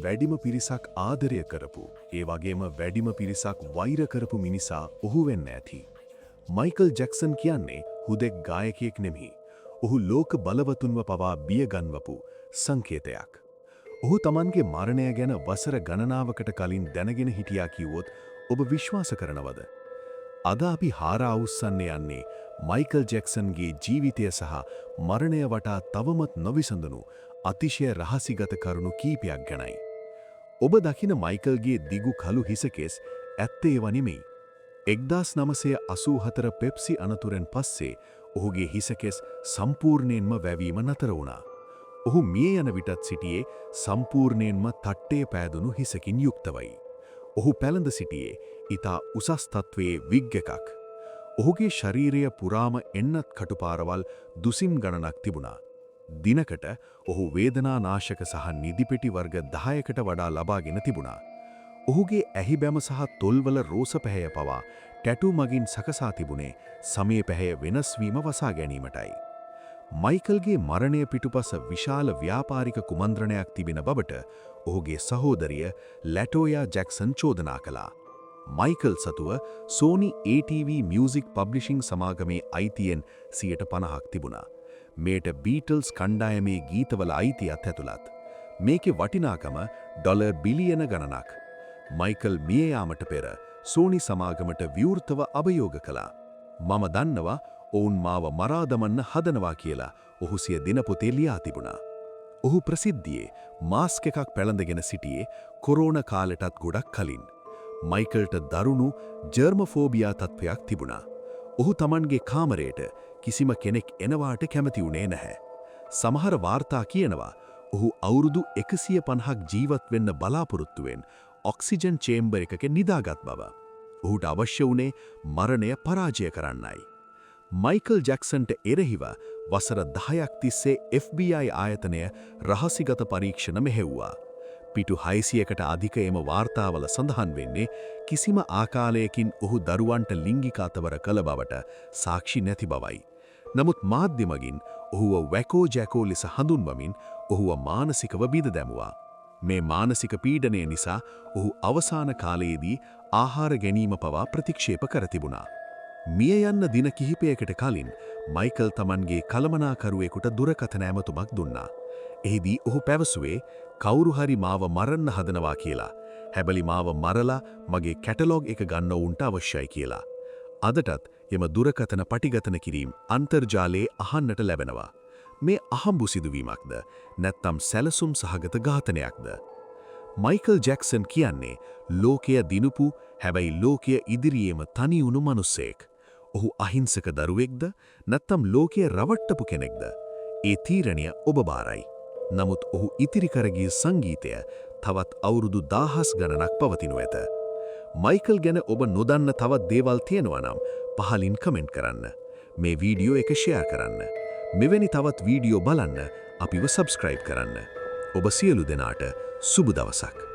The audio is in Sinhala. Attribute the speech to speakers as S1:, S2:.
S1: වැඩිම පිරිසක් ආදරය කරපු, ඒ වගේම වැඩිම පිරිසක් වෛර කරපු මිනිසා ඔහු වෙන්න ඇති. මයිකල් ජැක්සන් කියන්නේ හුදෙක් ගායකයෙක් නෙමෙයි. ඔහු ලෝක බලවතුන්ව පවා බියගන්වපු සංකේතයක්. ඔහු Tamanගේ මරණය ගැන වසර ගණනාවකට කලින් දැනගෙන හිටියා කිව්වොත් ඔබ විශ්වාස කරනවද? අද අපි හාරා අවුස්සන්න යන්නේ මයිකල් ජැක්සන්ගේ ජීවිතය සහ මරණය වටා තවමත් නොවිසඳුණු අතිශය රහසිගත කරුණු කීපයක් ගැනයි. ඔබ දකින මයිකල්ගේ දිගු කළු හිසකෙස් ඇත්තේ ඒව නෙමෙයි. 1984 පෙප්සි අනතුරෙන් පස්සේ ඔහුගේ හිසකෙස් සම්පූර්ණයෙන්ම වැවීම නතර වුණා. ඔහු මිය යන විටත් සිටියේ සම්පූර්ණයෙන්ම තට්ටේ පෑදුණු හිසකින් යුක්තවයි. ඔහු පැළඳ සිටියේ ඊතා උසස් තත්වයේ විග් එකක්. ඔහුගේ ශරීරය පුරාම එන්නත් කටුපාරවල් දුසිම් ගණනක් තිබුණා. දිනකට ඔහු වේදනානාශක සහ නිදිපෙටි වර්ග 10කට වඩා ලබාගෙන තිබුණා. ඔහුගේ ඇහි බැම සහ තොල්වල රෝස පැහැය පවා ටැටු මගින් සකසා තිබුණේ සමේ පැහැය වෙනස් වීම වසා ගැනීමටයි. මයිකල්ගේ මරණය පිටුපස විශාල ව්‍යාපාරික කුමන්ත්‍රණයක් තිබෙන බවට ඔහුගේ සහෝදරිය ලැටෝයා ජැක්සන් චෝදනා කළා. මයිකල් සතුව සෝනි ATV මියුසික් පබ්ලිෂිං සමාගමේ අයිතියෙන් 50%ක් තිබුණා. මේට බීටල්ස් කණ්ඩායමේ ගීතවල අයිතියත් ඇතුළත්. මේකේ වටිනාකම ඩොලර් බිලියන ගණනක්. මයිකල් මිය යාමට පෙර සෝනි සමාගමට විවෘතව අභියෝග කළා. මම දන්නවා ඔවුන් මාව මරා දමන්න හදනවා කියලා ඔහු සිය දිනපොතේ ලියා තිබුණා. ඔහු ප්‍රසිද්ධියේ මාස්ක් එකක් පැළඳගෙන සිටියේ කොරෝනා කාලෙටත් ගොඩක් කලින්. මයිකල්ට දරුණු ජර්මෆෝබියා තත්ත්වයක් තිබුණා. ඔහු Tamanගේ කාමරයට කිසිම කෙනෙක් එනවාට කැමති වුණේ නැහැ. සමහර වාර්තා කියනවා ඔහු අවුරුදු 150ක් ජීවත් වෙන්න බලාපොරොත්තුවෙන් ඔක්සිජන් චේම්බර් එකක නිදාගත් බව. ඔහුට අවශ්‍ය වුණේ මරණය පරාජය කරන්නයි. මයිකල් ජැක්සන්ට එරෙහිව වසර 10ක් තිස්සේ FBI ආයතනය රහසිගත පරීක්ෂණ මෙහෙව්වා. පිටු 600කට අධික එම වාර්තාවල සඳහන් වෙන්නේ කිසිම ආකාරයකින් ඔහු දරුවන්ට ලිංගික අතවර කළ බවට සාක්ෂි නැති බවයි. නමුත් මාධ්‍ය මගින් ඔහුව වැකෝ ජැකෝ ලෙස හඳුන්වමින් ඔහුව මානසිකව බිඳ දැමුවා. මේ මානසික පීඩනය නිසා ඔහු අවසාන කාලයේදී ආහාර ගැනීම පවා ප්‍රතික්ෂේප කර තිබුණා. මිය යන්න දින කිහිපයකට කලින් මයිකල් Tamanගේ කළමනාකරුවෙකුට දුරකථන ඇමතුමක් දුන්නා. එහිදී ඔහු පැවසුවේ කවුරු හරි මාව මරන්න හදනවා කියලා. හැබැයි මාව මරලා මගේ කැටලොග් එක ගන්න උන්ට අවශ්‍යයි කියලා. අදටත් එම දුරකථන පටිගතන කිරීම අන්තර්ජාලයේ අහන්නට ලැබෙනවා. මේ අහඹු සිදුවීමක්ද නැත්නම් සැලසුම් සහගත ඝාතනයක්ද? මයිකල් ජැක්සන් කියන්නේ ලෝකය දිනුපු හැබැයි ලෝකය ඉදිරියේම තනි වුණු මිනිසෙක්. ඔහු අහිංසක දරුවෙක්ද නැත්නම් ලෝකය රවට්ටපු කෙනෙක්ද? ඒ තීරණය ඔබ බාරයි. නමුත් ඔහු ඉතිරි කරගිය සංගීතය තවත් අවුරුදු 1000 ගණනක් පවතිනු ඇත. මයිකල් ගැන ඔබ නොදන්න තවත් දේවල් තියෙනවා නම් පහලින් කමෙන්ට් කරන්න. මේ වීඩියෝ එක ෂෙයා කරන්න. මෙවැනි තවත් වීඩියෝ බලන්න අපිව සබ්ස්ක්‍රයිබ් කරන්න. ඔබ සියලු දෙනාට සුබ දවසක්.